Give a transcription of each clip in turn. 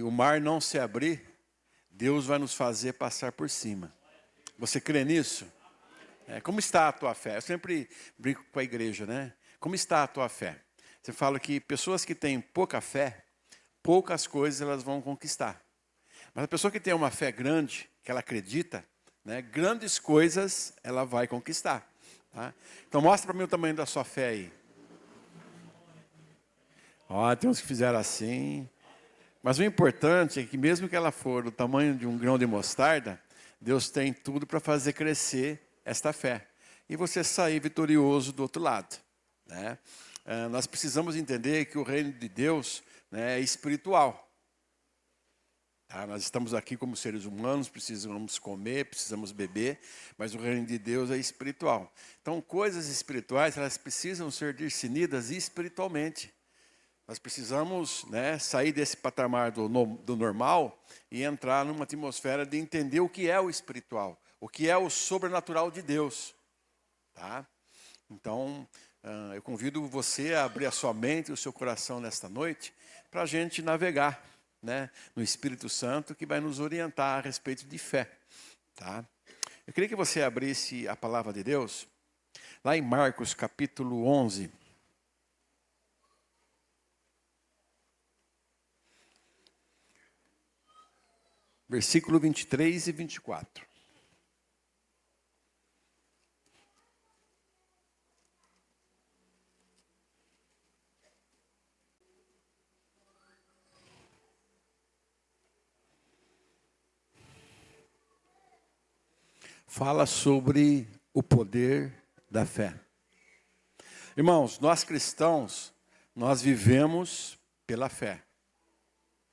o mar não se abrir, Deus vai nos fazer passar por cima. Você crê nisso? Como está a tua fé? Eu sempre brinco com a igreja, né? Como está a tua fé? Você fala que pessoas que têm pouca fé, poucas coisas elas vão conquistar. Mas a pessoa que tem uma fé grande, que ela acredita, né, grandes coisas ela vai conquistar. Tá? Então mostra para mim o tamanho da sua fé aí. Ó, tem uns que fizeram assim. Mas o importante é que mesmo que ela for do tamanho de um grão de mostarda, Deus tem tudo para fazer crescer esta fé. E você sair vitorioso do outro lado. Né? Nós precisamos entender que o reino de Deus, né, é espiritual. Tá? Nós estamos aqui como seres humanos, precisamos comer, precisamos beber, mas o reino de Deus é espiritual. Então, coisas espirituais, elas precisam ser discernidas espiritualmente. Nós precisamos, né, sair desse patamar do normal e entrar numa atmosfera de entender o que é o espiritual, o que é o sobrenatural de Deus. Tá? Então, eu convido você a abrir a sua mente e o seu coração nesta noite para a gente navegar, né, no Espírito Santo que vai nos orientar a respeito de fé. Tá? Eu queria que você abrisse a palavra de Deus lá em Marcos capítulo 11. Versículo 23 e 24. Fala sobre o poder da fé. Irmãos, nós cristãos, nós vivemos pela fé.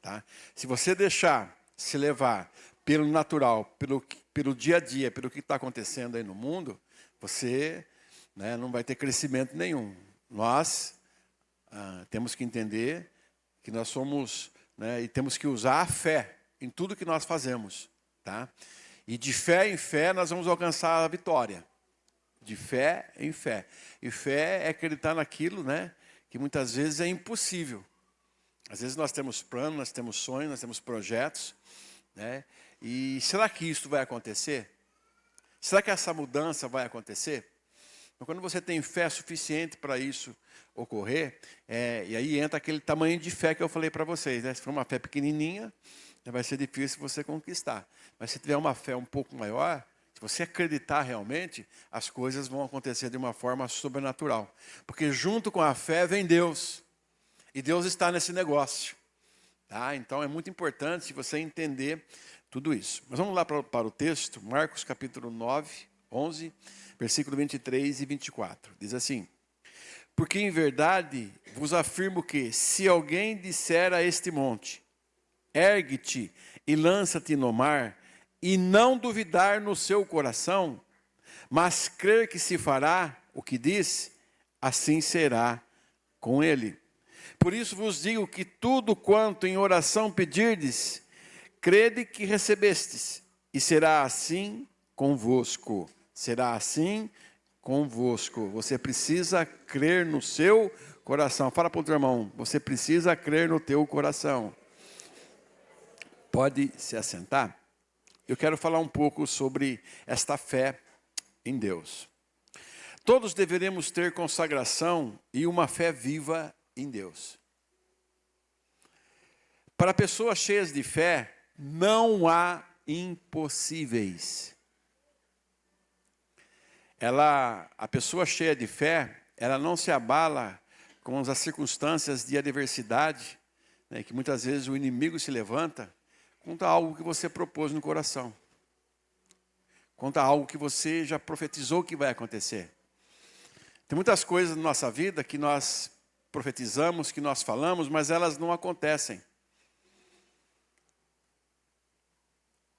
Tá? Se você deixar se levar pelo natural, pelo dia a dia, pelo que está acontecendo aí no mundo, você, né, não vai ter crescimento nenhum. Nós temos que entender que nós somos, né, e temos que usar a fé em tudo que nós fazemos. Tá? E de fé em fé nós vamos alcançar a vitória. De fé em fé. E fé é acreditar naquilo, né, que muitas vezes é impossível. Às vezes nós temos planos, nós temos sonhos, nós temos projetos, né? E será que isso vai acontecer? Será que essa mudança vai acontecer? Então, quando você tem fé suficiente para isso ocorrer, e aí entra aquele tamanho de fé que eu falei para vocês, né? Se for uma fé pequenininha, vai ser difícil você conquistar. Mas se tiver uma fé um pouco maior, se você acreditar realmente, as coisas vão acontecer de uma forma sobrenatural. Porque junto com a fé vem Deus. E Deus está nesse negócio. Tá? Então é muito importante você entender tudo isso. Mas vamos lá para o texto, Marcos capítulo 9, 11, versículo 23 e 24. Diz assim: porque em verdade vos afirmo que, se alguém disser a este monte, ergue-te e lança-te no mar, e não duvidar no seu coração, mas crer que se fará o que diz, assim será com ele. Por isso vos digo que tudo quanto em oração pedirdes, crede que recebestes, e será assim convosco. Será assim convosco. Você precisa crer no seu coração. Fala para o teu irmão, você precisa crer no teu coração. Pode se assentar? Eu quero falar um pouco sobre esta fé em Deus. Todos deveremos ter consagração e uma fé viva em Deus. Para pessoas cheias de fé, não há impossíveis. A pessoa cheia de fé, ela não se abala com as circunstâncias de adversidade, né, que muitas vezes o inimigo se levanta contra algo que você propôs no coração. Contra algo que você já profetizou que vai acontecer. Tem muitas coisas na nossa vida que nós profetizamos, que nós falamos, mas elas não acontecem.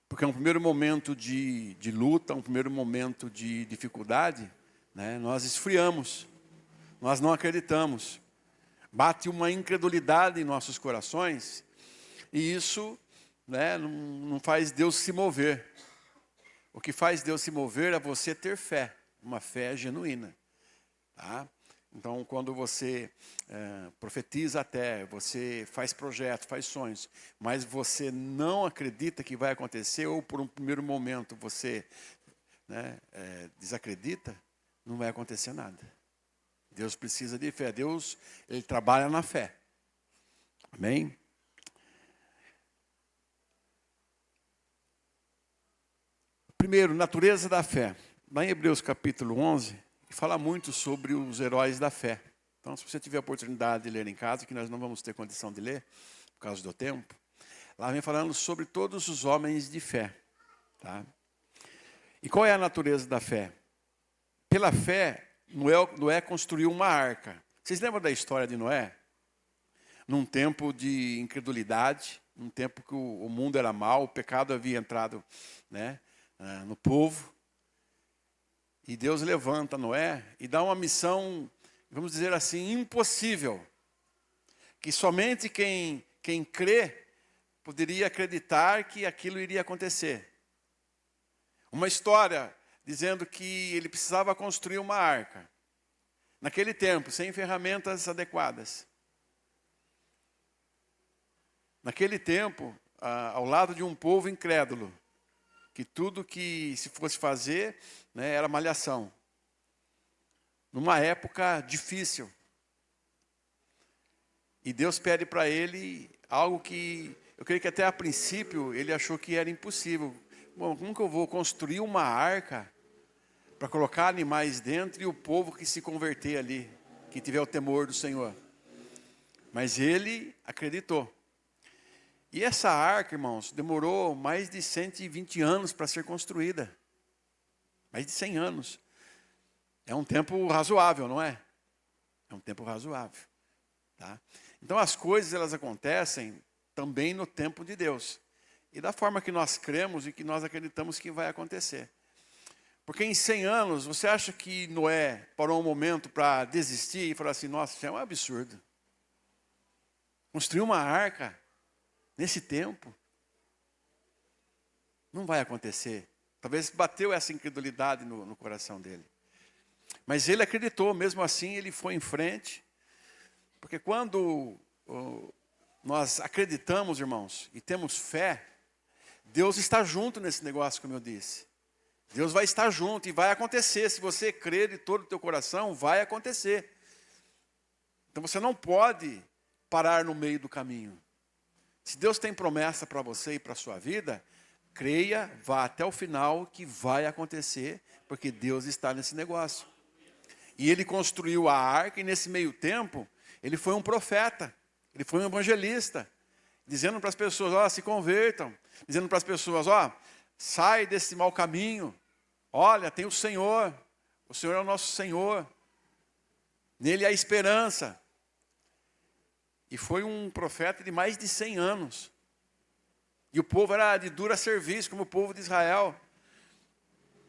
Porque é um primeiro momento de luta, um primeiro momento de dificuldade, né, nós esfriamos, nós não acreditamos. Bate uma incredulidade em nossos corações, e isso, né, não faz Deus se mover. O que faz Deus se mover é você ter fé, uma fé genuína. Tá? Então, quando você profetiza até, você faz projetos, faz sonhos, mas você não acredita que vai acontecer, ou por um primeiro momento você, né, desacredita, não vai acontecer nada. Deus precisa de fé. Deus, Ele trabalha na fé. Amém? Primeiro, natureza da fé. Lá em Hebreus capítulo 11, fala muito sobre os heróis da fé. Então, se você tiver a oportunidade de ler em casa, que nós não vamos ter condição de ler, por causa do tempo, lá vem falando sobre todos os homens de fé. Tá? E qual é a natureza da fé? Pela fé, Noé construiu uma arca. Vocês lembram da história de Noé? Num tempo de incredulidade, num tempo que o mundo era mau, o pecado havia entrado, né, no povo. E Deus levanta Noé e dá uma missão, vamos dizer assim, impossível. Que somente quem crê poderia acreditar que aquilo iria acontecer. Uma história dizendo que ele precisava construir uma arca. Naquele tempo, sem ferramentas adequadas. Naquele tempo, ao lado de um povo incrédulo, que tudo que se fosse fazer, né, era malhação. Numa época difícil. E Deus pede para ele algo que, eu creio que até a princípio, ele achou que era impossível. Bom, como que eu vou construir uma arca para colocar animais dentro e o povo que se converter ali, que tiver o temor do Senhor? Mas ele acreditou. E essa arca, irmãos, demorou mais de 120 anos para ser construída. Mais de 100 anos. É um tempo razoável, não é? É um tempo razoável. Tá? Então as coisas, elas acontecem também no tempo de Deus. E da forma que nós cremos e que nós acreditamos que vai acontecer. Porque em 100 anos, você acha que Noé parou um momento para desistir e falar assim, nossa, isso é um absurdo. Construir uma arca nesse tempo, não vai acontecer. Talvez bateu essa incredulidade no coração dele. Mas ele acreditou, mesmo assim ele foi em frente. Porque quando nós acreditamos, irmãos, e temos fé, Deus está junto nesse negócio, como eu disse. Deus vai estar junto e vai acontecer. Se você crer de todo o teu coração, vai acontecer. Então você não pode parar no meio do caminho. Se Deus tem promessa para você e para a sua vida, creia, vá até o final que vai acontecer, porque Deus está nesse negócio. E ele construiu a arca e nesse meio tempo, ele foi um profeta, ele foi um evangelista, dizendo para as pessoas, ó, se convertam, dizendo para as pessoas, ó, sai desse mau caminho, olha, tem o Senhor é o nosso Senhor, nele há esperança. E foi um profeta de mais de 100 anos. E o povo era de dura serviço, como o povo de Israel,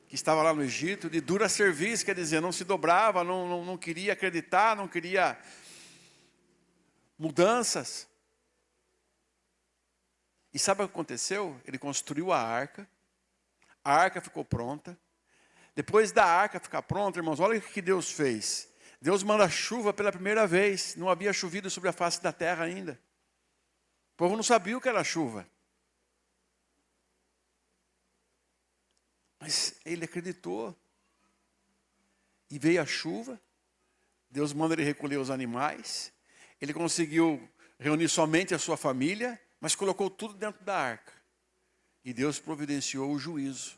que estava lá no Egito, de dura serviço, quer dizer, não se dobrava, não queria acreditar, não queria mudanças. E sabe o que aconteceu? Ele construiu a arca ficou pronta. Depois da arca ficar pronta, irmãos, olha o que Deus fez. Deus manda chuva pela primeira vez. Não havia chovido sobre a face da terra ainda. O povo não sabia o que era chuva. Mas ele acreditou. E veio a chuva. Deus manda ele recolher os animais. Ele conseguiu reunir somente a sua família, mas colocou tudo dentro da arca. E Deus providenciou o juízo.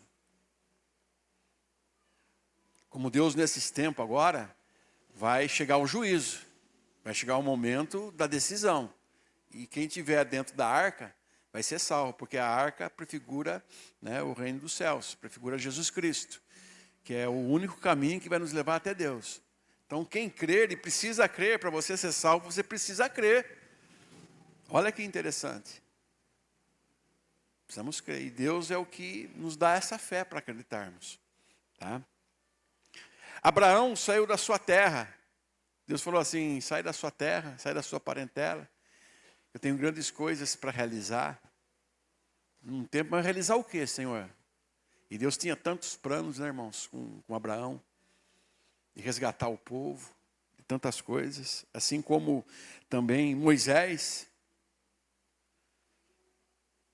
Como Deus nesses tempos agora, vai chegar o juízo. Vai chegar o momento da decisão. E quem estiver dentro da arca vai ser salvo, porque a arca prefigura, né, o reino dos céus, prefigura Jesus Cristo, que é o único caminho que vai nos levar até Deus. Então quem crer e precisa crer, para você ser salvo, você precisa crer. Olha que interessante. Precisamos crer. E Deus é o que nos dá essa fé para acreditarmos. Tá? Abraão saiu da sua terra. Deus falou assim, sai da sua terra, sai da sua parentela. Eu tenho grandes coisas para realizar. Num tempo, mas realizar o quê, Senhor? E Deus tinha tantos planos, né, irmãos, com Abraão. De resgatar o povo, de tantas coisas, assim como também Moisés.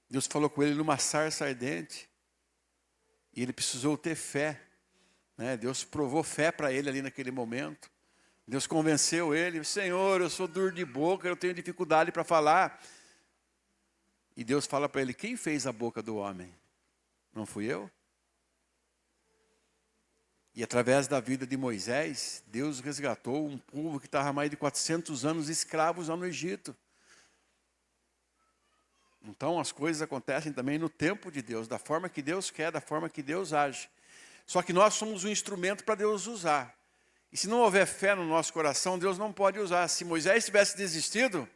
Deus falou com ele numa sarça ardente, e ele precisou ter fé, né? Deus provou fé para ele ali naquele momento. Deus convenceu ele: Senhor, eu sou duro de boca, eu tenho dificuldade para falar. E Deus fala para ele: quem fez a boca do homem? Não fui eu? E através da vida de Moisés, Deus resgatou um povo que estava há mais de 400 anos escravos lá no Egito. Então as coisas acontecem também no tempo de Deus, da forma que Deus quer, da forma que Deus age. Só que nós somos um instrumento para Deus usar. E se não houver fé no nosso coração, Deus não pode usar. Se Moisés tivesse desistido,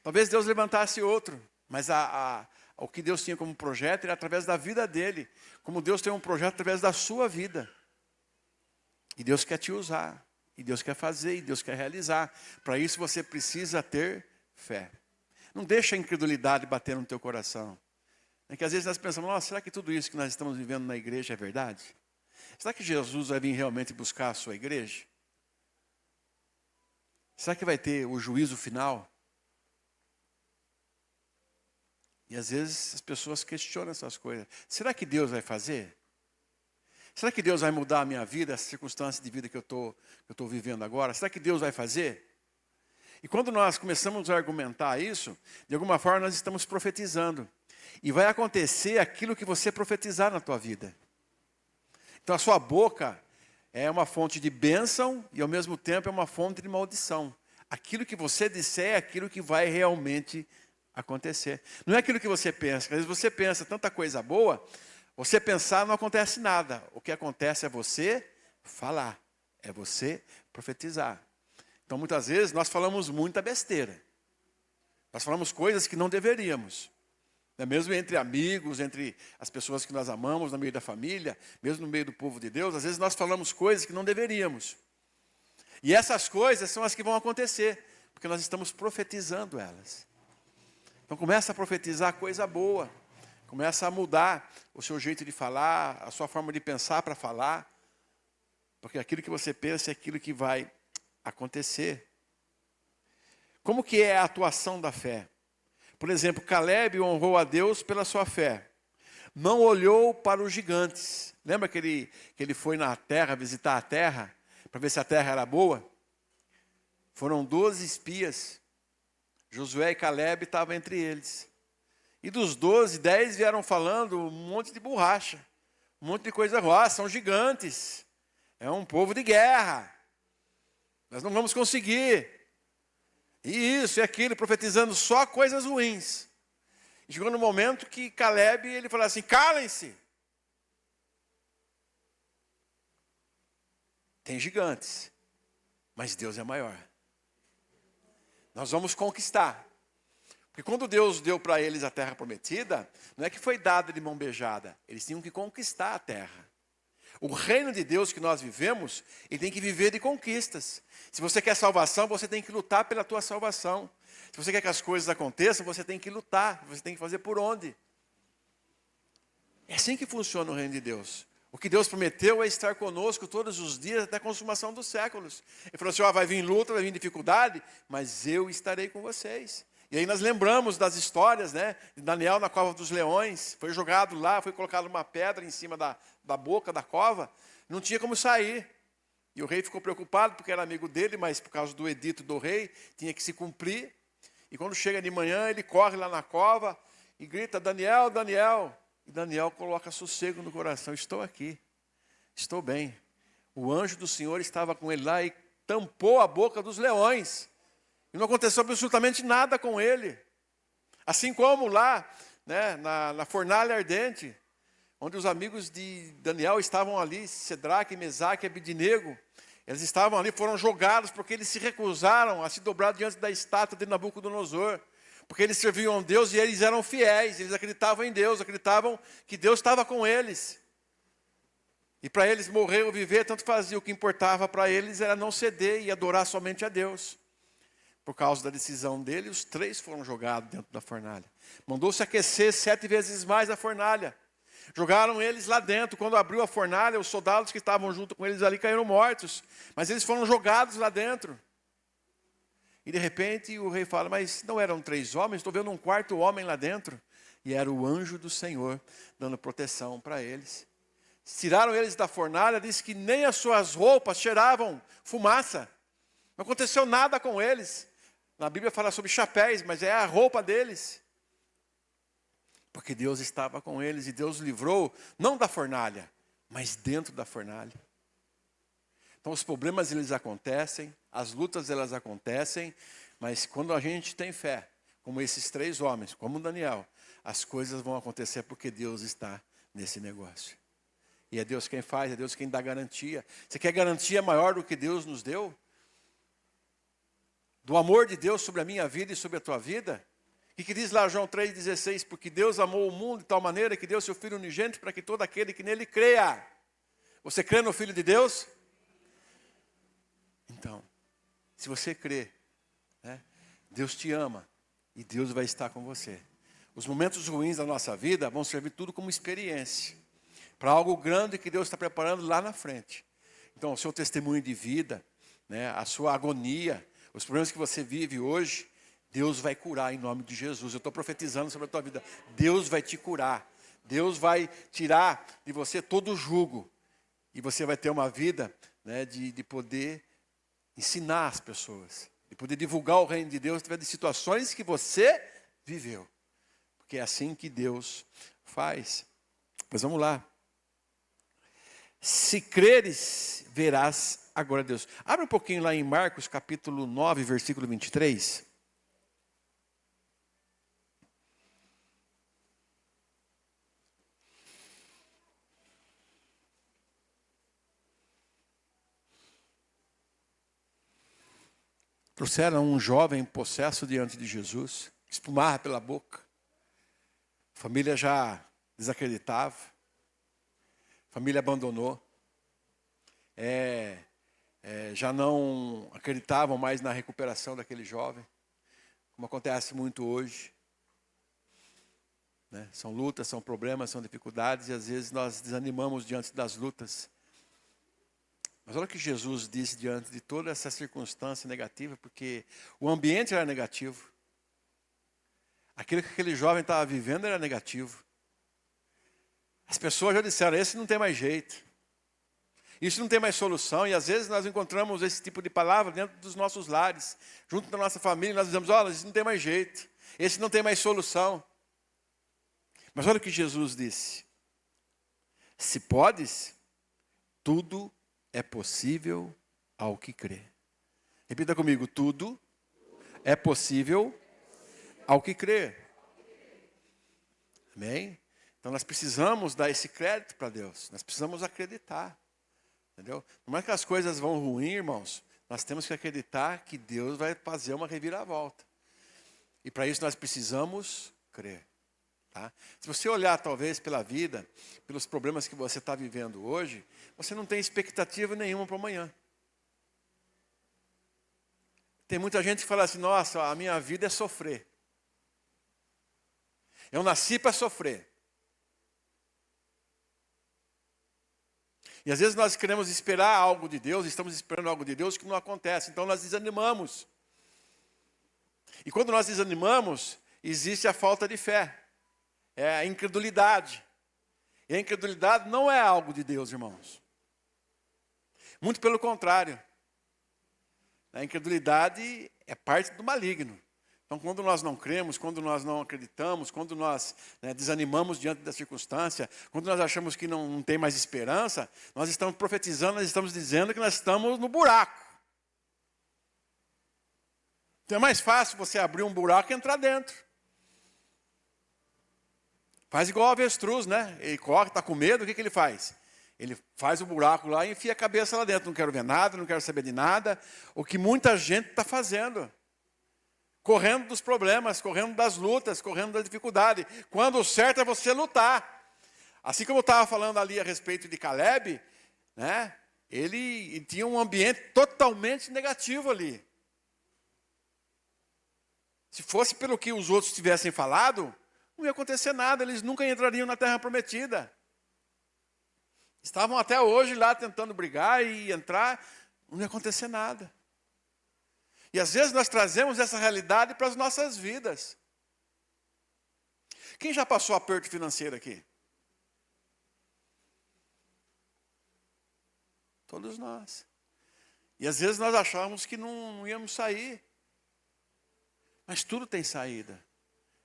talvez Deus levantasse outro. Mas o que Deus tinha como projeto era através da vida dele. Como Deus tem um projeto através da sua vida. E Deus quer te usar. E Deus quer fazer, e Deus quer realizar. Para isso você precisa ter fé. Não deixa a incredulidade bater no teu coração. É que às vezes nós pensamos: nossa, será que tudo isso que nós estamos vivendo na igreja é verdade? Será que Jesus vai vir realmente buscar a sua igreja? Será que vai ter o juízo final? E às vezes as pessoas questionam essas coisas. Será que Deus vai fazer? Será que Deus vai mudar a minha vida, essa circunstância de vida que eu estou vivendo agora? Será que Deus vai fazer? E quando nós começamos a argumentar isso, de alguma forma nós estamos profetizando. E vai acontecer aquilo que você profetizar na tua vida. Então a sua boca é uma fonte de bênção e ao mesmo tempo é uma fonte de maldição. Aquilo que você disser é aquilo que vai realmente acontecer. Não é aquilo que você pensa. Às vezes você pensa tanta coisa boa, você pensar não acontece nada. O que acontece é você falar, é você profetizar. Então muitas vezes nós falamos muita besteira. Nós falamos coisas que não deveríamos. Mesmo entre amigos, entre as pessoas que nós amamos, no meio da família, mesmo no meio do povo de Deus, às vezes nós falamos coisas que não deveríamos. E essas coisas são as que vão acontecer, porque nós estamos profetizando elas. Então começa a profetizar coisa boa, começa a mudar o seu jeito de falar, a sua forma de pensar para falar, porque aquilo que você pensa é aquilo que vai acontecer. Como que é a atuação da fé? Por exemplo, Caleb honrou a Deus pela sua fé. Não olhou para os gigantes. Lembra que ele foi na terra, visitar a terra, para ver se a terra era boa? Foram 12 espias. Josué e Caleb estavam entre eles. E dos 12, 10 vieram falando um monte de borracha. Um monte de coisa ruim. São gigantes. É um povo de guerra. Nós não vamos conseguir. E isso e aquilo, profetizando só coisas ruins. E chegou no momento que Caleb, ele falou assim: calem-se. Tem gigantes, mas Deus é maior. Nós vamos conquistar. Porque quando Deus deu para eles a terra prometida, não é que foi dada de mão beijada. Eles tinham que conquistar a terra. O reino de Deus que nós vivemos, ele tem que viver de conquistas. Se você quer salvação, você tem que lutar pela tua salvação. Se você quer que as coisas aconteçam, você tem que lutar. Você tem que fazer por onde. É assim que funciona o reino de Deus. O que Deus prometeu é estar conosco todos os dias até a consumação dos séculos. Ele falou assim: vai vir luta, vai vir dificuldade, mas eu estarei com vocês. E aí nós lembramos das histórias, né? De Daniel na cova dos leões. Foi jogado lá, foi colocado uma pedra em cima da boca da cova. Não tinha como sair. E o rei ficou preocupado porque era amigo dele, mas por causa do edito do rei, tinha que se cumprir. E quando chega de manhã, ele corre lá na cova e grita: Daniel, Daniel. E Daniel coloca sossego no coração: estou aqui, estou bem. O anjo do Senhor estava com ele lá e tampou a boca dos leões. E não aconteceu absolutamente nada com ele. Assim como lá, né, na fornalha ardente, onde os amigos de Daniel estavam ali, Sedraque, Mesaque e Abidnego, eles estavam ali, foram jogados porque eles se recusaram a se dobrar diante da estátua de Nabucodonosor. Porque eles serviam a Deus e eles eram fiéis, eles acreditavam em Deus, acreditavam que Deus estava com eles. E para eles morrer ou viver, tanto fazia. O que importava para eles era não ceder e adorar somente a Deus. Por causa da decisão dele, os 3 foram jogados dentro da fornalha. Mandou-se aquecer 7 vezes mais a fornalha. Jogaram eles lá dentro. Quando abriu a fornalha, os soldados que estavam junto com eles ali caíram mortos. Mas eles foram jogados lá dentro. E de repente o rei fala, mas não eram 3 homens? Estou vendo um 4º homem lá dentro. E era o anjo do Senhor dando proteção para eles. Tiraram eles da fornalha, diz que nem as suas roupas cheiravam fumaça. Não aconteceu nada com eles. Na Bíblia fala sobre chapéus, mas é a roupa deles. Porque Deus estava com eles e Deus livrou, não da fornalha, mas dentro da fornalha. Então os problemas eles acontecem, as lutas elas acontecem, mas quando a gente tem fé, como esses 3 homens, como Daniel, as coisas vão acontecer porque Deus está nesse negócio. E é Deus quem faz, é Deus quem dá garantia. Você quer garantia maior do que Deus nos deu? Do amor de Deus sobre a minha vida e sobre a tua vida? O que diz lá João 3,16? Porque Deus amou o mundo de tal maneira que deu seu Filho unigênito para que todo aquele que nele creia. Você crê no Filho de Deus? Então, se você crê, né, Deus te ama e Deus vai estar com você. Os momentos ruins da nossa vida vão servir tudo como experiência para algo grande que Deus está preparando lá na frente. Então, o seu testemunho de vida, né, a sua agonia, os problemas que você vive hoje, Deus vai curar em nome de Jesus. Eu estou profetizando sobre a tua vida. Deus vai te curar. Deus vai tirar de você todo o jugo. E você vai ter uma vida, né, de poder ensinar as pessoas. De poder divulgar o reino de Deus através de situações que você viveu. Porque é assim que Deus faz. Pois vamos lá. Se creres, verás a glória de Deus. Abre um pouquinho lá em Marcos capítulo 9, versículo 23. Trouxeram um jovem possesso diante de Jesus, espumava pela boca. A família já desacreditava. A família abandonou. Já não acreditavam mais na recuperação daquele jovem, como acontece muito hoje. Né? São lutas, são problemas, são dificuldades, e às vezes nós desanimamos diante das lutas. Mas olha o que Jesus disse diante de toda essa circunstância negativa, porque o ambiente era negativo. Aquilo que aquele jovem estava vivendo era negativo. As pessoas já disseram, esse não tem mais jeito. Isso não tem mais solução, e às vezes nós encontramos esse tipo de palavra dentro dos nossos lares, junto da nossa família, nós dizemos, olha, isso não tem mais jeito, esse não tem mais solução. Mas olha o que Jesus disse. Se podes, tudo é possível ao que crê. Repita comigo, tudo é possível ao que crê. Amém? Então nós precisamos dar esse crédito para Deus. Nós precisamos acreditar. Entendeu? Por mais que as coisas vão ruim, irmãos, nós temos que acreditar que Deus vai fazer uma reviravolta. E para isso nós precisamos crer. Tá? Se você olhar talvez pela vida, pelos problemas que você está vivendo hoje, você não tem expectativa nenhuma para amanhã. Tem muita gente que fala assim, nossa, a minha vida é sofrer. Eu nasci para sofrer. E às vezes nós queremos esperar algo de Deus, estamos esperando algo de Deus que não acontece, então nós desanimamos. E quando nós desanimamos, existe a falta de fé, é a incredulidade. E a incredulidade não é algo de Deus, irmãos. Muito pelo contrário. A incredulidade é parte do maligno. Então, quando nós não cremos, quando nós não acreditamos, quando nós desanimamos diante da circunstância, quando nós achamos que não tem mais esperança, nós estamos profetizando, nós estamos dizendo que nós estamos no buraco. Então é mais fácil você abrir um buraco e entrar dentro. Faz igual o avestruz, né? Ele corre, está com medo, o que ele faz? Ele faz o buraco lá e enfia a cabeça lá dentro. Não quero ver nada, não quero saber de nada. O que muita gente está fazendo. Correndo dos problemas, correndo das lutas, correndo da dificuldade. Quando o certo é você lutar. Assim como eu estava falando ali a respeito de Caleb, né? Ele tinha um ambiente totalmente negativo ali. Se fosse pelo que os outros tivessem falado, não ia acontecer nada, eles nunca entrariam na terra prometida. Estavam até hoje lá tentando brigar e entrar, não ia acontecer nada. E às vezes nós trazemos essa realidade para as nossas vidas. Quem já passou aperto financeiro aqui? Todos nós. E às vezes nós achamos que não íamos sair. Mas tudo tem saída.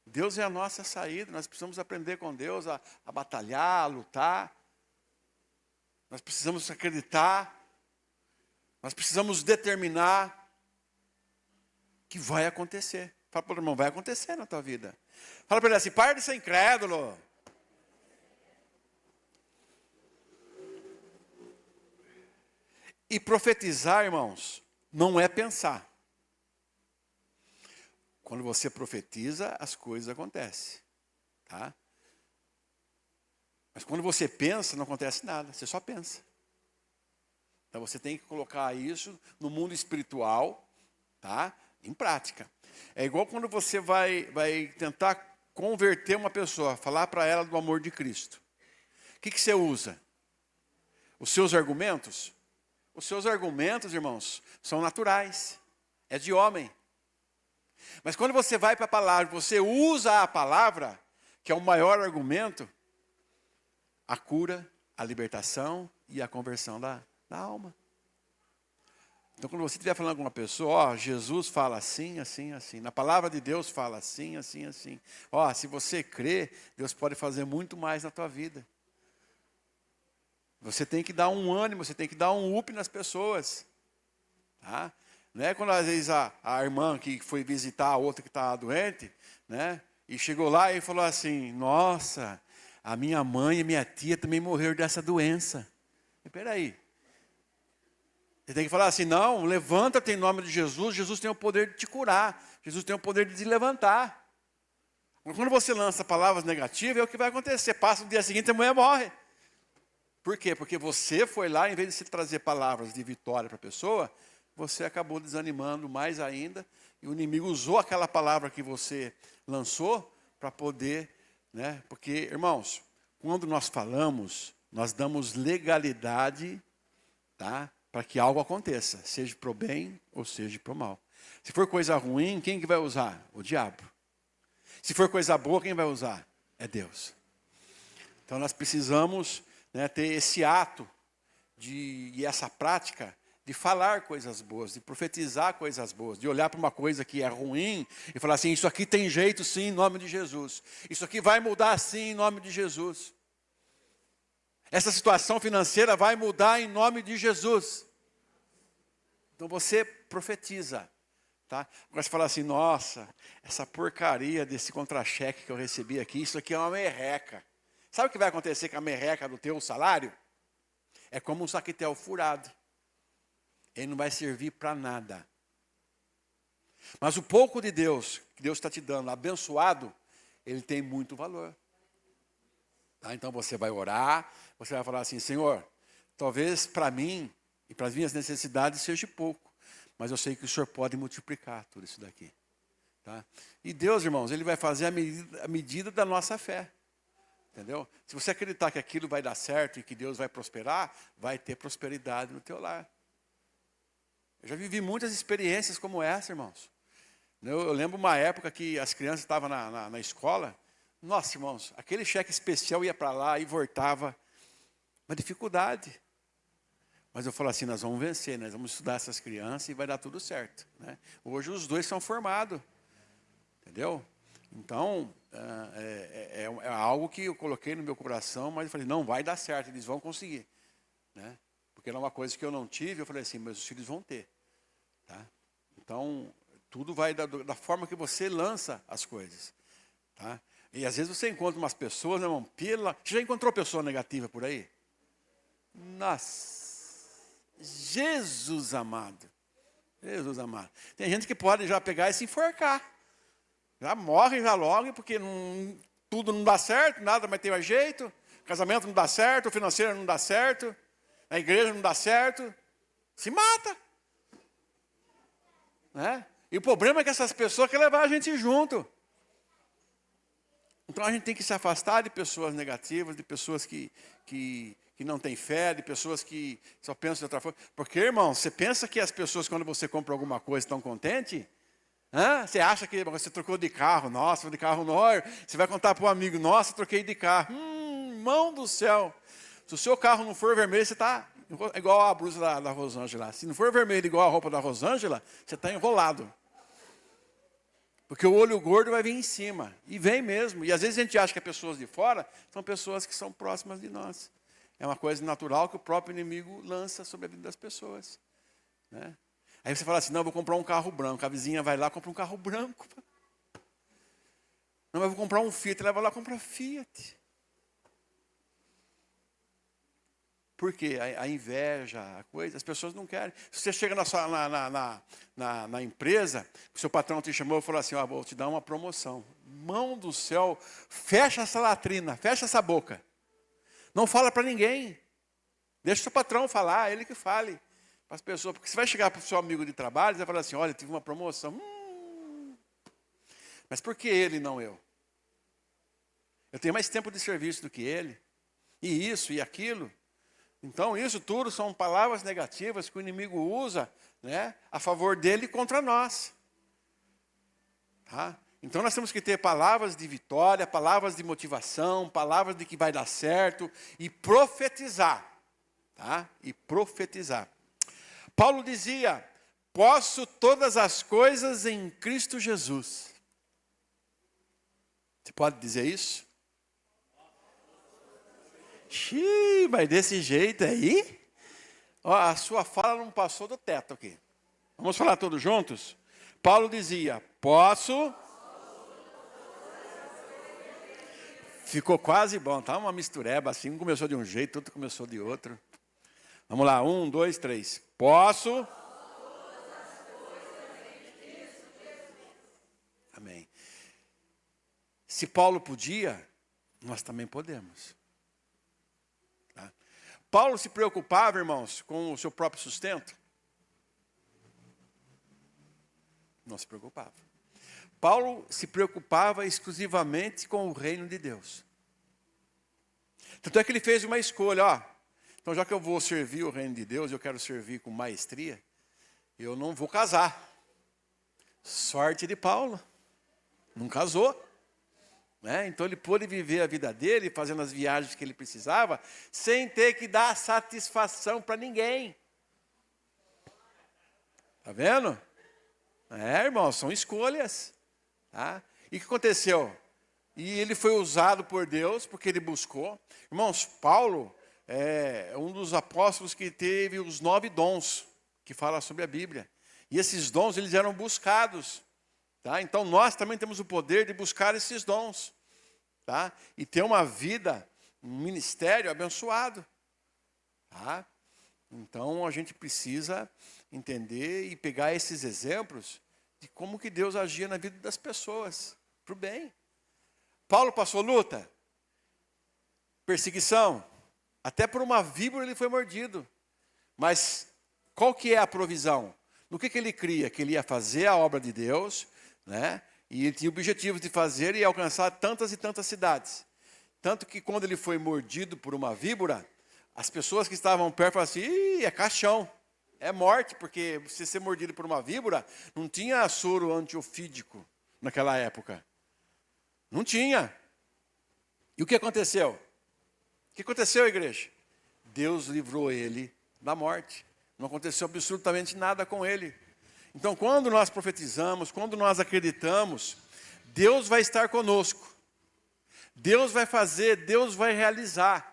Deus é a nossa saída. Nós precisamos aprender com Deus a batalhar, a lutar. Nós precisamos acreditar. Nós precisamos determinar que vai acontecer. Fala para o irmão, vai acontecer na tua vida. Fala para ele assim, pare de ser incrédulo. E profetizar, irmãos, não é pensar. Quando você profetiza, as coisas acontecem. Tá? Mas quando você pensa, não acontece nada, você só pensa. Então você tem que colocar isso no mundo espiritual, tá? Em prática. É igual quando você vai tentar converter uma pessoa, falar para ela do amor de Cristo. O que você usa? Os seus argumentos? Os seus argumentos, irmãos, são naturais. É de homem. Mas quando você vai para a palavra, você usa a palavra, que é o maior argumento, a cura, a libertação e a conversão da alma. Então, quando você estiver falando com uma pessoa, ó, Jesus fala assim, assim, assim. Na palavra de Deus fala assim, assim, assim. Ó, se você crê, Deus pode fazer muito mais na tua vida. Você tem que dar um ânimo, você tem que dar um up nas pessoas. Tá? Não é quando às vezes a irmã que foi visitar a outra que estava doente, né? E chegou lá e falou assim, nossa, a minha mãe e minha tia também morreram dessa doença. Espera aí. Você tem que falar assim, não, levanta-te em nome de Jesus, Jesus tem o poder de te curar, Jesus tem o poder de te levantar. Quando você lança palavras negativas, é o que vai acontecer. Passa no dia seguinte, a mulher morre. Por quê? Porque você foi lá, em vez de se trazer palavras de vitória para a pessoa, você acabou desanimando mais ainda, e o inimigo usou aquela palavra que você lançou para poder, né? Porque, irmãos, quando nós falamos, nós damos legalidade, tá? Para que algo aconteça, seja para o bem ou seja para o mal. Se for coisa ruim, quem que vai usar? O diabo. Se for coisa boa, quem vai usar? É Deus. Então nós precisamos, né, ter esse ato e essa prática de falar coisas boas, de profetizar coisas boas, de olhar para uma coisa que é ruim e falar assim, isso aqui tem jeito sim, em nome de Jesus. Isso aqui vai mudar sim, em nome de Jesus. Essa situação financeira vai mudar em nome de Jesus. Então você profetiza. Tá? Agora você fala assim, nossa, essa porcaria desse contra-cheque que eu recebi aqui, isso aqui é uma merreca. Sabe o que vai acontecer com a merreca do teu salário? É como um saquetel furado. Ele não vai servir para nada. Mas o pouco de Deus, que Deus está te dando, abençoado, ele tem muito valor. Tá? Então você vai orar, você vai falar assim, Senhor, talvez para mim e para as minhas necessidades seja pouco, mas eu sei que o Senhor pode multiplicar tudo isso daqui. Tá? E Deus, irmãos, Ele vai fazer a medida da nossa fé. Entendeu? Se você acreditar que aquilo vai dar certo e que Deus vai prosperar, vai ter prosperidade no teu lar. Eu já vivi muitas experiências como essa, irmãos. Eu lembro uma época que as crianças estavam na escola. Nossa, irmãos, aquele cheque especial ia para lá e voltava. Uma dificuldade. Mas eu falo assim, nós vamos vencer, nós vamos estudar essas crianças e vai dar tudo certo. Né? Hoje os dois são formados. Entendeu? Então, é algo que eu coloquei no meu coração, mas eu falei, não, vai dar certo, eles vão conseguir. Né? Porque era uma coisa que eu não tive, eu falei assim, meus filhos vão ter. Tá? Então, tudo vai da forma que você lança as coisas. Tá? E às vezes você encontra umas pessoas, né, irmão, você já encontrou pessoa negativa por aí? Nossa, Jesus amado. Jesus amado. Tem gente que pode já pegar e se enforcar. Já morre já logo, porque tudo não dá certo, nada mais tem mais jeito. O casamento não dá certo, o financeiro não dá certo, a igreja não dá certo. Se mata. Né? E o problema é que essas pessoas querem levar a gente junto. Então a gente tem que se afastar de pessoas negativas, de pessoas que não têm fé, de pessoas que só pensam de outra forma. Porque, irmão, você pensa que as pessoas, quando você compra alguma coisa, estão contentes? Você acha que você trocou de carro? Nossa, de carro novo. Você vai contar para um amigo, nossa, troquei de carro. Irmão do céu. Se o seu carro não for vermelho, você está igual a blusa da Rosângela. Se não for vermelho igual a roupa da Rosângela, você está enrolado. Porque o olho gordo vai vir em cima. E vem mesmo. E às vezes a gente acha que as pessoas de fora são pessoas que são próximas de nós. É uma coisa natural que o próprio inimigo lança sobre a vida das pessoas. Né? Aí você fala assim, não, eu vou comprar um carro branco. A vizinha vai lá e compra um carro branco. Não, eu vou comprar um Fiat. Ela vai lá e compra Fiat. Por quê? A inveja, a coisa, as pessoas não querem. Se você chega na empresa, o seu patrão te chamou e falou assim, vou te dar uma promoção. Mão do céu, fecha essa latrina, fecha essa boca. Não fala para ninguém. Deixa o seu patrão falar, ele que fale para as pessoas. Porque você vai chegar para o seu amigo de trabalho e vai falar assim, olha, tive uma promoção. Mas por que ele e não eu? Eu tenho mais tempo de serviço do que ele. E isso e aquilo. Então, isso tudo são palavras negativas que o inimigo usa, né, a favor dele e contra nós. Tá? Então, nós temos que ter palavras de vitória, palavras de motivação, palavras de que vai dar certo e profetizar. Tá? E profetizar. Paulo dizia, posso todas as coisas em Cristo Jesus. Você pode dizer isso? Xiii, mas desse jeito aí, a sua fala não passou do teto aqui. Vamos falar todos juntos? Paulo dizia, posso. Ficou quase bom, tá? Uma mistureba assim, um começou de um jeito, outro começou de outro. Vamos lá, 1, 2, 3. Posso. Amém. Se Paulo podia, nós também podemos. Paulo se preocupava, irmãos, com o seu próprio sustento? Não se preocupava. Paulo se preocupava exclusivamente com o reino de Deus. Tanto é que ele fez uma escolha, então já que eu vou servir o reino de Deus, eu quero servir com maestria, eu não vou casar. Sorte de Paulo, não casou. Então ele pôde viver a vida dele, fazendo as viagens que ele precisava, sem ter que dar satisfação para ninguém. Está vendo? Irmãos, são escolhas. Tá? E o que aconteceu? E ele foi usado por Deus, porque ele buscou. Irmãos, Paulo é um dos apóstolos que teve os 9 dons, que fala sobre a Bíblia. E esses dons, eles eram buscados. Tá? Então, nós também temos o poder de buscar esses dons. Tá? E ter uma vida, um ministério abençoado. Tá? Então, a gente precisa entender e pegar esses exemplos de como que Deus agia na vida das pessoas, para o bem. Paulo passou luta, perseguição, até por uma víbora ele foi mordido. Mas qual que é a provisão? No que ele cria? Que ele ia fazer a obra de Deus, né? E ele tinha o objetivo de fazer e alcançar tantas e tantas cidades. Tanto que quando ele foi mordido por uma víbora, as pessoas que estavam perto falaram assim, é caixão, é morte, porque você ser mordido por uma víbora, não tinha soro antiofídico naquela época. Não tinha. E o que aconteceu? O que aconteceu, igreja? Deus livrou ele da morte. Não aconteceu absolutamente nada com ele. Então, quando nós profetizamos, quando nós acreditamos, Deus vai estar conosco. Deus vai fazer, Deus vai realizar.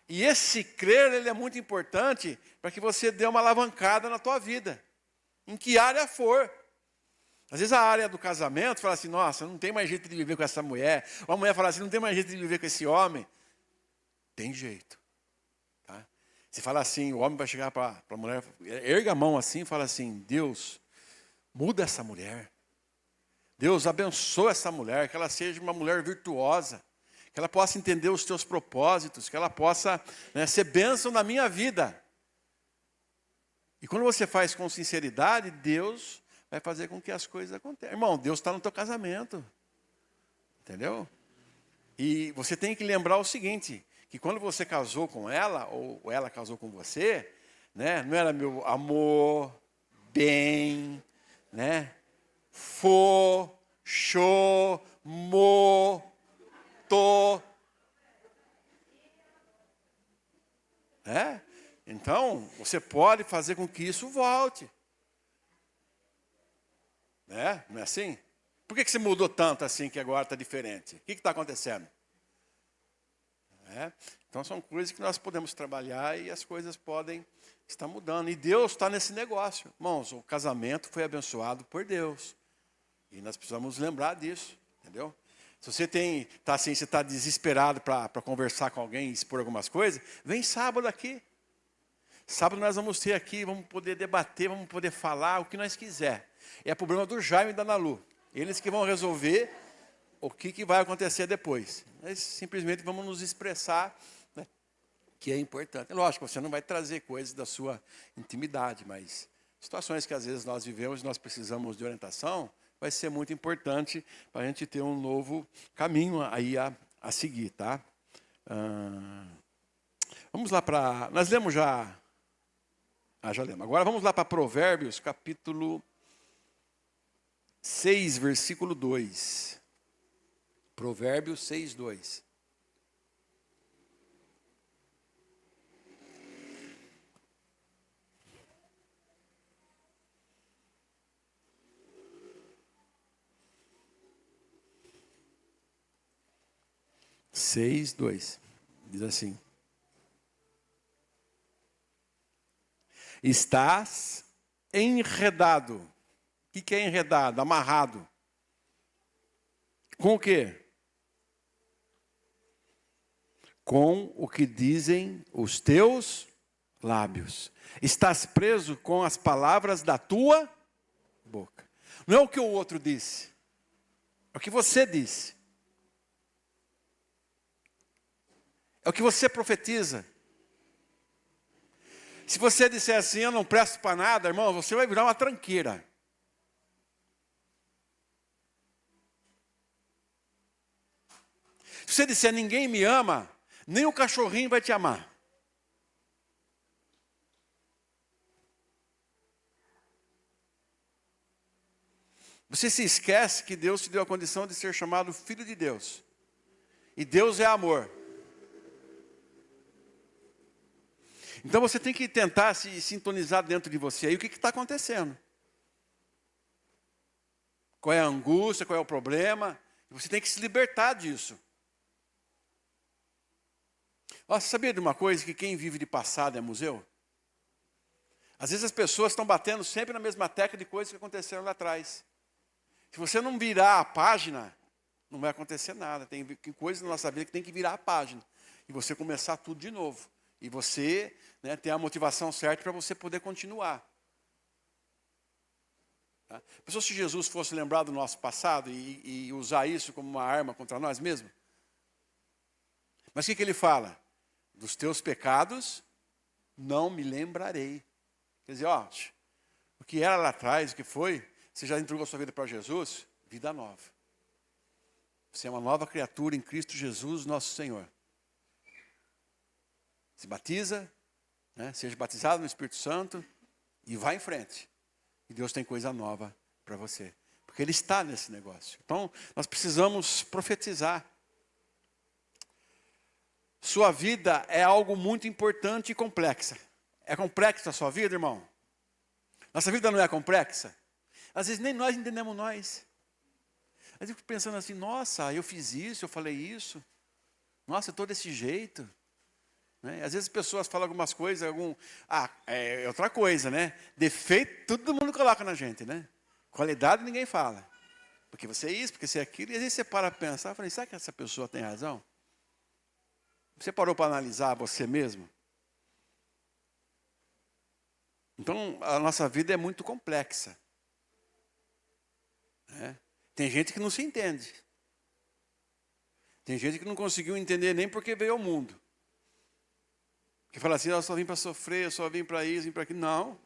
E esse crer, ele é muito importante para que você dê uma alavancada na tua vida. Em que área for. Às vezes a área do casamento fala assim, nossa, não tem mais jeito de viver com essa mulher. Ou a mulher fala assim, não tem mais jeito de viver com esse homem. Tem jeito. Tá? Se fala assim, o homem vai chegar para a mulher, erga a mão assim e fala assim, Deus, muda essa mulher. Deus, abençoa essa mulher, que ela seja uma mulher virtuosa. Que ela possa entender os teus propósitos, que ela possa ser bênção na minha vida. E quando você faz com sinceridade, Deus vai fazer com que as coisas aconteçam. Irmão, Deus está no teu casamento. Entendeu? E você tem que lembrar o seguinte, que quando você casou com ela, ou ela casou com você, né, não era meu amor, bem, né, show, tô. Então, você pode fazer com que isso volte. Não é assim? Por que você mudou tanto assim que agora está diferente? O que está acontecendo? Então são coisas que nós podemos trabalhar e as coisas podem estar mudando. E Deus está nesse negócio. Irmãos, o casamento foi abençoado por Deus. E nós precisamos lembrar disso, entendeu? Se você você está desesperado para conversar com alguém e expor algumas coisas, vem sábado aqui. Sábado nós vamos ter aqui, vamos poder debater, vamos poder falar o que nós quiser. É problema do Jaime e da Nalu. Eles que vão resolver o que vai acontecer depois. Nós simplesmente vamos nos expressar, né, que é importante. Lógico, você não vai trazer coisas da sua intimidade, mas situações que às vezes nós vivemos e nós precisamos de orientação, vai ser muito importante para a gente ter um novo caminho aí a seguir, tá? Vamos lá para... Nós lemos já... já lemos. Agora vamos lá para Provérbios, capítulo 6, versículo 2. Provérbios 6, 2. Seis, 2. Diz assim. Estás enredado. O que é enredado? Amarrado. Com o quê? Com o que dizem os teus lábios. Estás preso com as palavras da tua boca. Não é o que o outro disse. É o que você disse. É o que você profetiza. Se você disser assim, eu não presto para nada, irmão, você vai virar uma tranqueira. Se você disser, ninguém me ama, nem o cachorrinho vai te amar. Você se esquece que Deus te deu a condição de ser chamado filho de Deus. E Deus é amor. Então você tem que tentar se sintonizar dentro de você. Aí o que está acontecendo? Qual é a angústia, qual é o problema? Você tem que se libertar disso. Você sabia de uma coisa, que quem vive de passado é museu? Às vezes as pessoas estão batendo sempre na mesma tecla de coisas que aconteceram lá atrás. Se você não virar a página, não vai acontecer nada. Tem coisas na nossa vida que tem que virar a página. E você começar tudo de novo. E você, né, ter a motivação certa para você poder continuar. Tá? Pensou se Jesus fosse lembrar do nosso passado e usar isso como uma arma contra nós mesmos? Mas o que ele fala? Dos teus pecados não me lembrarei. Quer dizer, o que era lá atrás, o que foi, você já entregou a sua vida para Jesus, vida nova. Você é uma nova criatura em Cristo Jesus, nosso Senhor. Se batiza, né, seja batizado no Espírito Santo e vá em frente. E Deus tem coisa nova para você. Porque Ele está nesse negócio. Então, nós precisamos profetizar. Sua vida é algo muito importante e complexa. É complexa a sua vida, irmão? Nossa vida não é complexa? Às vezes nem nós entendemos nós. Às vezes eu fico pensando assim, nossa, eu fiz isso, eu falei isso. Nossa, eu estou desse jeito. Né? Às vezes as pessoas falam algumas coisas, é outra coisa, né? Defeito, todo mundo coloca na gente, né? Qualidade ninguém fala. Porque você é isso, porque você é aquilo. E às vezes você para pensar, eu falei, será que essa pessoa tem razão? Você parou para analisar você mesmo? Então, a nossa vida é muito complexa. Né? Tem gente que não se entende. Tem gente que não conseguiu entender nem porque veio ao mundo. Que fala assim, eu só vim para sofrer, eu só vim para isso, vim para aquilo. Não.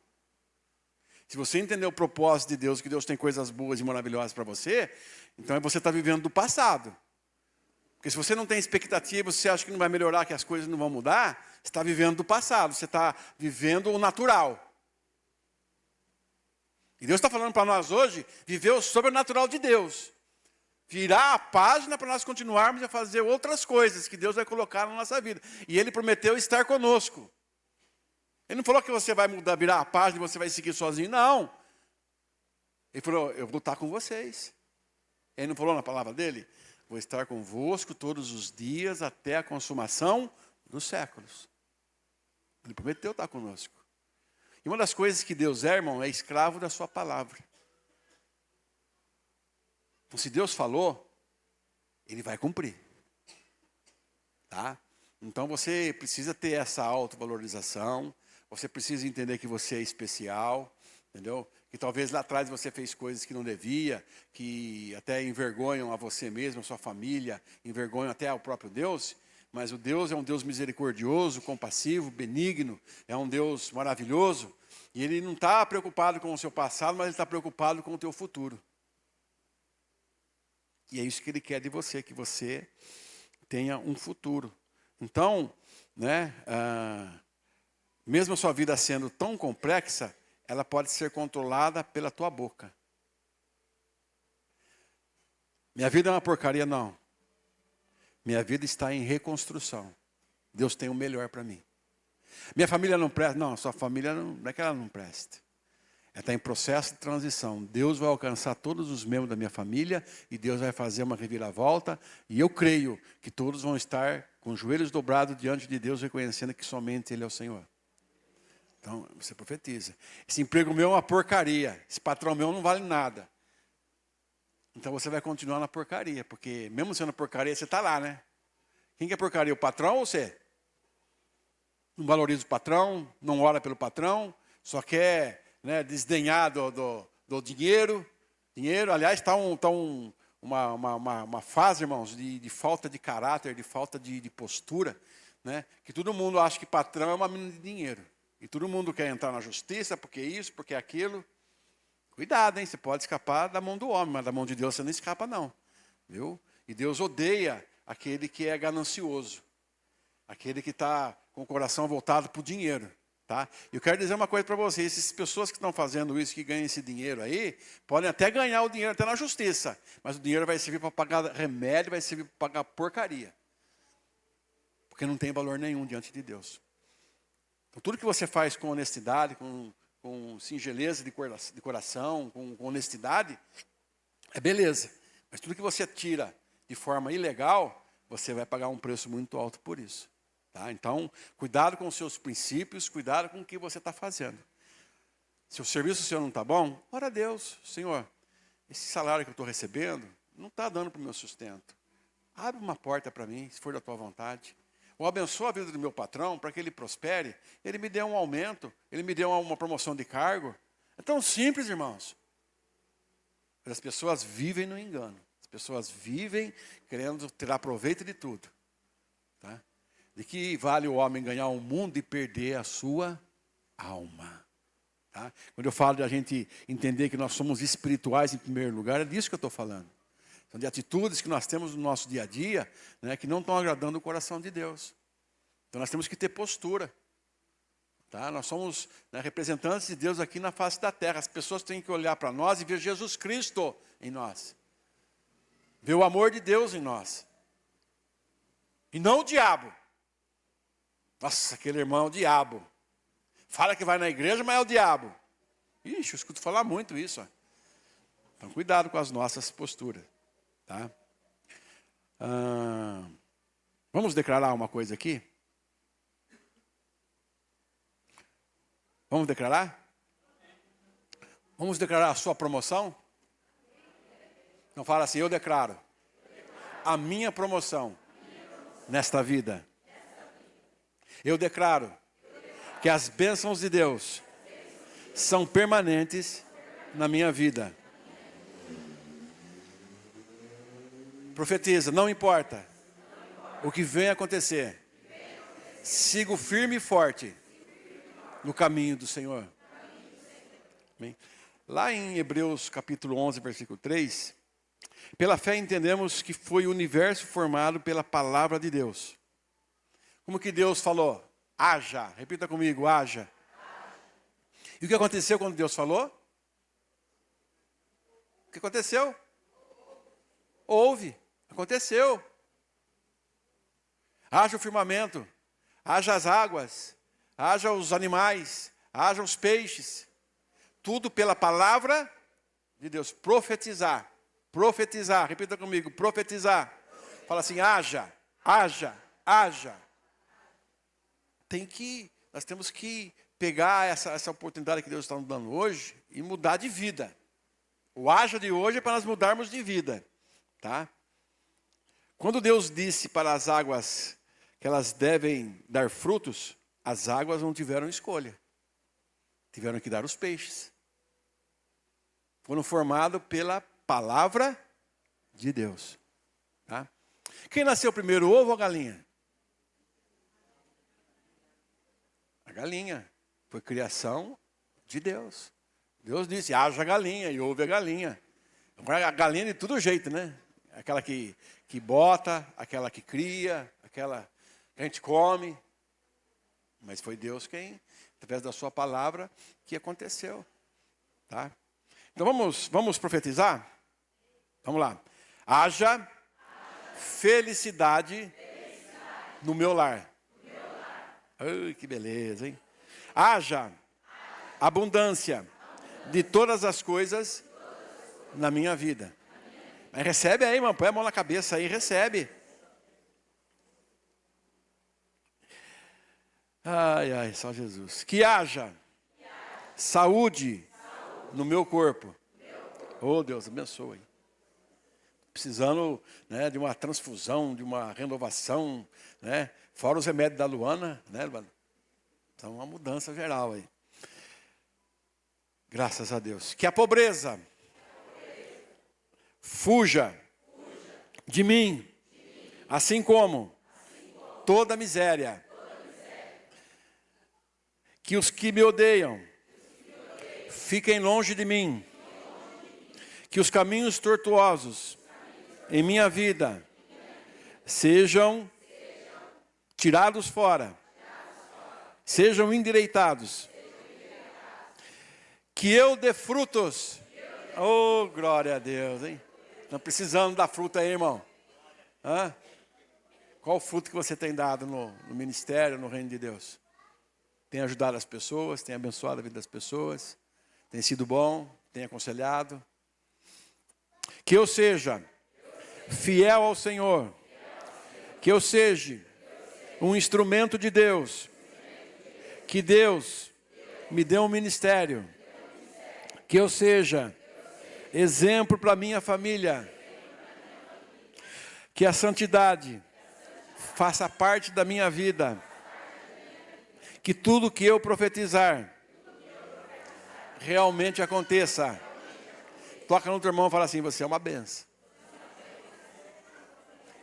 Se você entender o propósito de Deus, que Deus tem coisas boas e maravilhosas para você, então você está vivendo do passado. Porque se você não tem expectativa, você acha que não vai melhorar, que as coisas não vão mudar, você está vivendo do passado, você está vivendo o natural. E Deus está falando para nós hoje, viver o sobrenatural de Deus. Virar a página para nós continuarmos a fazer outras coisas que Deus vai colocar na nossa vida. E Ele prometeu estar conosco. Ele não falou que você vai mudar, virar a página e você vai seguir sozinho, não. Ele falou, eu vou estar com vocês. Ele não falou na palavra dele? Vou estar convosco todos os dias até a consumação dos séculos. Ele prometeu estar conosco. E uma das coisas que Deus é, irmão, é escravo da sua palavra. Então, se Deus falou, Ele vai cumprir. Tá? Então, você precisa ter essa autovalorização. Você precisa entender que você é especial. Entendeu? Que talvez lá atrás você fez coisas que não devia, que até envergonham a você mesmo, a sua família, envergonham até ao próprio Deus. Mas o Deus é um Deus misericordioso, compassivo, benigno, é um Deus maravilhoso. E Ele não está preocupado com o seu passado, mas Ele está preocupado com o teu futuro. E é isso que Ele quer de você, que você tenha um futuro. Então, né, mesmo a sua vida sendo tão complexa, ela pode ser controlada pela tua boca. Minha vida é uma porcaria, não. Minha vida está em reconstrução. Deus tem o melhor para mim. Minha família não presta. Não, sua família não é que ela não preste. Ela está em processo de transição. Deus vai alcançar todos os membros da minha família e Deus vai fazer uma reviravolta. E eu creio que todos vão estar com os joelhos dobrados diante de Deus, reconhecendo que somente Ele é o Senhor. Então, você profetiza. Esse emprego meu é uma porcaria. Esse patrão meu não vale nada. Então você vai continuar na porcaria. Porque mesmo sendo porcaria, você está lá, né? Quem que é porcaria? O patrão ou você? Não valoriza o patrão, não ora pelo patrão, só quer, né, desdenhar do dinheiro. Aliás, está uma fase, irmãos, de falta de caráter, de falta de postura. Né? Que todo mundo acha que patrão é uma mina de dinheiro. E todo mundo quer entrar na justiça, porque isso, porque aquilo. Cuidado, hein? Você pode escapar da mão do homem, mas da mão de Deus você não escapa, não. Viu? E Deus odeia aquele que é ganancioso. Aquele que está com o coração voltado para o dinheiro. Tá? E eu quero dizer uma coisa para vocês. Essas pessoas que estão fazendo isso, que ganham esse dinheiro aí, podem até ganhar o dinheiro até na justiça. Mas o dinheiro vai servir para pagar remédio, vai servir para pagar porcaria. Porque não tem valor nenhum diante de Deus. Então, tudo que você faz com honestidade, com singeleza de coração, com honestidade, é beleza. Mas tudo que você tira de forma ilegal, você vai pagar um preço muito alto por isso. Tá? Então, cuidado com os seus princípios, cuidado com o que você está fazendo. Se o serviço seu não está bom, ora a Deus, Senhor, esse salário que eu estou recebendo não está dando para o meu sustento. Abre uma porta para mim, se for da tua vontade. Ou abençoa a vida do meu patrão para que ele prospere. Ele me dê um aumento, ele me dê uma promoção de cargo. É tão simples, irmãos. Mas as pessoas vivem no engano. As pessoas vivem querendo tirar proveito de tudo. Tá? De que vale o homem ganhar o mundo e perder a sua alma. Tá? Quando eu falo de a gente entender que nós somos espirituais em primeiro lugar, é disso que eu estou falando. São de atitudes que nós temos no nosso dia a dia, né, que não estão agradando o coração de Deus. Então nós temos que ter postura. Tá? Nós somos, né, representantes de Deus aqui na face da terra. As pessoas têm que olhar para nós e ver Jesus Cristo em nós. Ver o amor de Deus em nós. E não o diabo. Nossa, aquele irmão é o diabo. Fala que vai na igreja, mas é o diabo. Ixi, eu escuto falar muito isso. Ó. Então cuidado com as nossas posturas. Tá? Vamos declarar uma coisa aqui? Vamos declarar? Vamos declarar a sua promoção? Então fala assim, eu declaro a minha promoção nesta vida. Eu declaro que as bênçãos de Deus são permanentes na minha vida. Profetiza, não importa o que venha acontecer, sigo firme e forte no caminho do Senhor. Amém? Lá em Hebreus capítulo 11, versículo 3, Pela fé entendemos que foi o universo formado pela palavra de Deus. Como que Deus falou? Haja. Repita comigo, haja. E o que aconteceu quando Deus falou? O que aconteceu? Houve. Aconteceu. Haja o firmamento. Haja as águas. Haja os animais. Haja os peixes. Tudo pela palavra de Deus. Profetizar. Profetizar. Repita comigo. Profetizar. Fala assim, haja. Haja. Haja. Nós temos que pegar essa oportunidade que Deus está nos dando hoje e mudar de vida. O haja de hoje é para nós mudarmos de vida. Tá? Quando Deus disse para as águas que elas devem dar frutos, as águas não tiveram escolha. Tiveram que dar os peixes. Foram formados pela palavra de Deus. Tá? Quem nasceu primeiro, o ovo ou a galinha? A galinha. Foi criação de Deus. Deus disse, haja galinha, e houve a galinha. Agora a galinha de todo jeito, né? Aquela que bota, aquela que cria, aquela que a gente come. Mas foi Deus quem, através da sua palavra, que aconteceu. Tá? Então vamos profetizar? Vamos lá. Haja felicidade no meu lar. Ai, que beleza, hein? Haja abundância de todas as coisas na minha vida. Mas recebe aí, irmão. Põe a mão na cabeça aí, recebe. Ai, ai, só Jesus. Que haja saúde no meu corpo. Oh, Deus, abençoe. Precisando, né, de uma transfusão, de uma renovação, né? Fora os remédios da Luana, né, Luana? Então, uma mudança geral aí. Graças a Deus. Que a pobreza fuja de mim, assim como toda miséria. Que os que me odeiam fiquem longe de mim. Que os caminhos tortuosos em minha vida sejam tirados fora. Sejam endireitados. Que eu dê frutos. Oh, glória a Deus, hein? Não precisamos dar fruta aí, irmão. Hã? Qual o fruto que você tem dado no ministério, no reino de Deus? Tem ajudado as pessoas, tem abençoado a vida das pessoas, tem sido bom, tem aconselhado. Que eu seja fiel ao Senhor. Que eu seja um instrumento de Deus. Que Deus me dê um ministério. Que eu seja exemplo para minha família. Que a santidade faça parte da minha vida. Que tudo que eu profetizar realmente aconteça. Toca no teu irmão e fala assim, você é uma benção.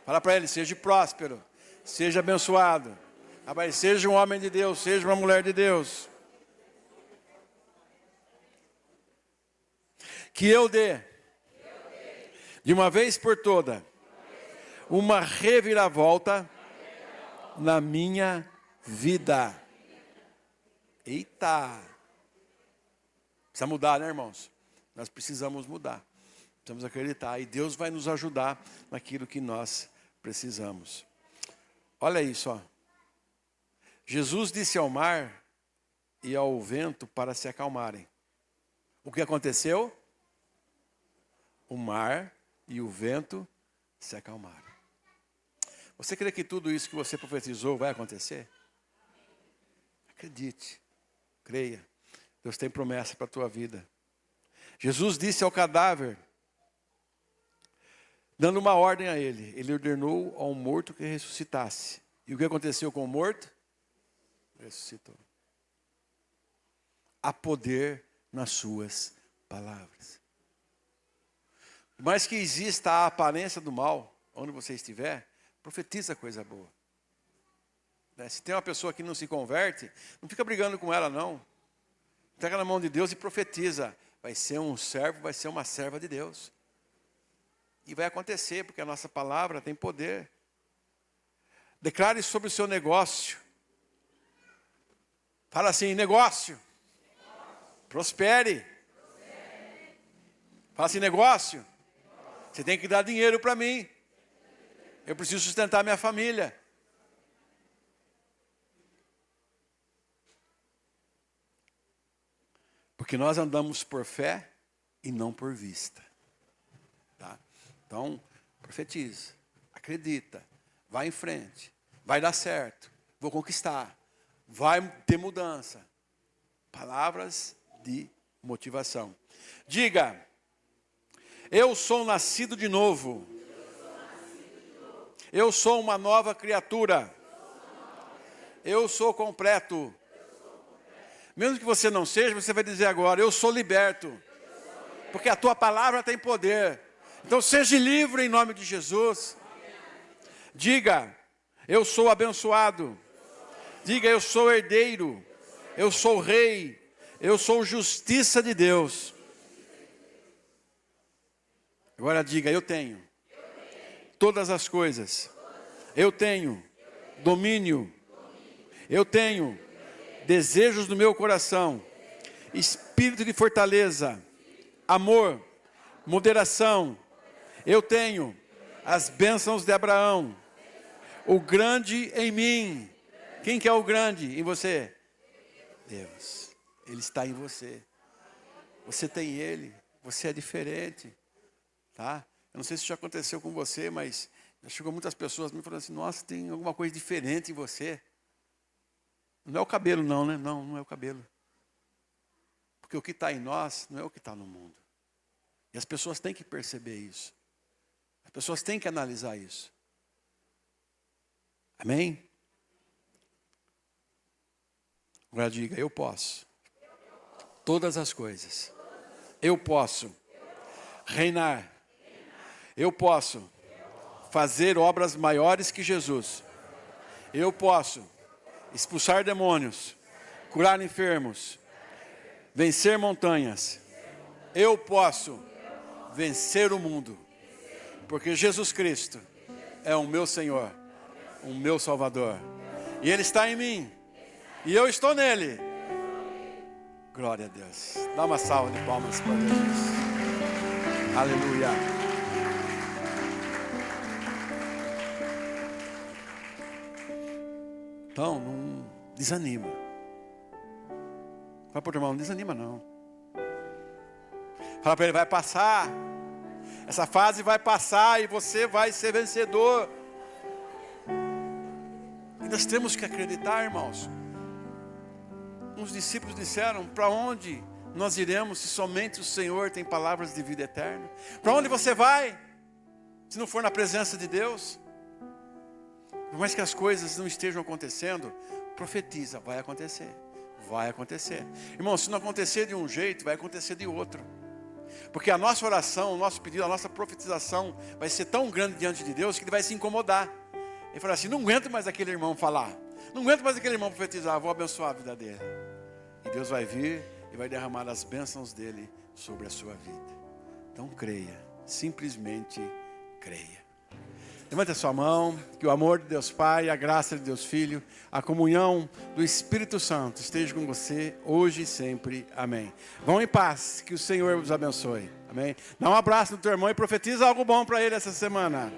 Fala para ele, seja próspero, seja abençoado. Rapaz, seja um homem de Deus, seja uma mulher de Deus. Que eu dê, de uma vez por toda, uma reviravolta na minha vida. Eita! Precisa mudar, né, irmãos? Nós precisamos mudar. Precisamos acreditar. E Deus vai nos ajudar naquilo que nós precisamos. Olha isso, ó. Jesus disse ao mar e ao vento para se acalmarem. O que aconteceu? O mar e o vento se acalmaram. Você crê que tudo isso que você profetizou vai acontecer? Acredite, creia. Deus tem promessa para a tua vida. Jesus disse ao cadáver, dando uma ordem a ele. Ele ordenou ao morto que ressuscitasse. E o que aconteceu com o morto? Ressuscitou. Há poder nas suas palavras. Por mais que exista a aparência do mal, onde você estiver, profetiza coisa boa. Se tem uma pessoa que não se converte, não fica brigando com ela, não. Entrega na mão de Deus e profetiza. Vai ser um servo, vai ser uma serva de Deus. e vai acontecer, porque a nossa palavra tem poder. Declare sobre o seu negócio. Fala assim, negócio. Prospere. Fala assim, negócio. Você tem que dar dinheiro para mim. Eu preciso sustentar minha família. Porque nós andamos por fé e não por vista. Tá? Então, profetiza, acredita, vai em frente, vai dar certo, vou conquistar, vai ter mudança. Palavras de motivação. Diga, eu sou nascido de novo. Eu sou uma nova criatura. Eu sou completo. Mesmo que você não seja, você vai dizer agora, eu sou liberto. Porque a tua palavra tem poder. Então seja livre em nome de Jesus. Diga, eu sou abençoado. Diga, eu sou herdeiro. Eu sou rei. Eu sou justiça de Deus. Agora diga, eu tenho todas as coisas. Eu tenho domínio. Eu tenho desejos no meu coração, espírito de fortaleza, amor, moderação. Eu tenho as bênçãos de Abraão, o grande em mim. Quem que é o grande em você? Deus. Ele está em você. Você tem Ele. Você é diferente. Tá? Eu não sei se isso já aconteceu com você, mas já chegou muitas pessoas me falando assim, nossa, tem alguma coisa diferente em você. Não é o cabelo não, né? Não, não é o cabelo. Porque o que está em nós não é o que está no mundo. E as pessoas têm que perceber isso. As pessoas têm que analisar isso. Amém? Agora diga, eu posso. Todas as coisas. Eu posso reinar. Eu posso fazer obras maiores que Jesus. Eu posso expulsar demônios, curar enfermos, vencer montanhas. Eu posso vencer o mundo, porque Jesus Cristo é o meu Senhor, o meu Salvador. E Ele está em mim, e eu estou nele. Glória a Deus. Dá uma salva de palmas para Deus. Aleluia. Então, não desanima. Fala para o irmão, não desanima não. Fala para ele, vai passar. Essa fase vai passar e você vai ser vencedor. E nós temos que acreditar, irmãos. Uns discípulos disseram, para onde nós iremos se somente o Senhor tem palavras de vida eterna? Para onde você vai, se não for na presença de Deus? Por mais que as coisas não estejam acontecendo, profetiza, vai acontecer. Vai acontecer. Irmão, se não acontecer de um jeito, vai acontecer de outro. Porque a nossa oração, o nosso pedido, a nossa profetização vai ser tão grande diante de Deus que Ele vai se incomodar. Ele fala assim, não aguento mais aquele irmão falar. Não aguento mais aquele irmão profetizar, vou abençoar a vida dele. E Deus vai vir e vai derramar as bênçãos dele sobre a sua vida. Então creia, simplesmente creia. Levante a sua mão, que o amor de Deus Pai, a graça de Deus Filho, a comunhão do Espírito Santo esteja com você hoje e sempre. Amém. Vão em paz, que o Senhor vos abençoe. Amém. Dá um abraço no teu irmão e profetiza algo bom para ele essa semana.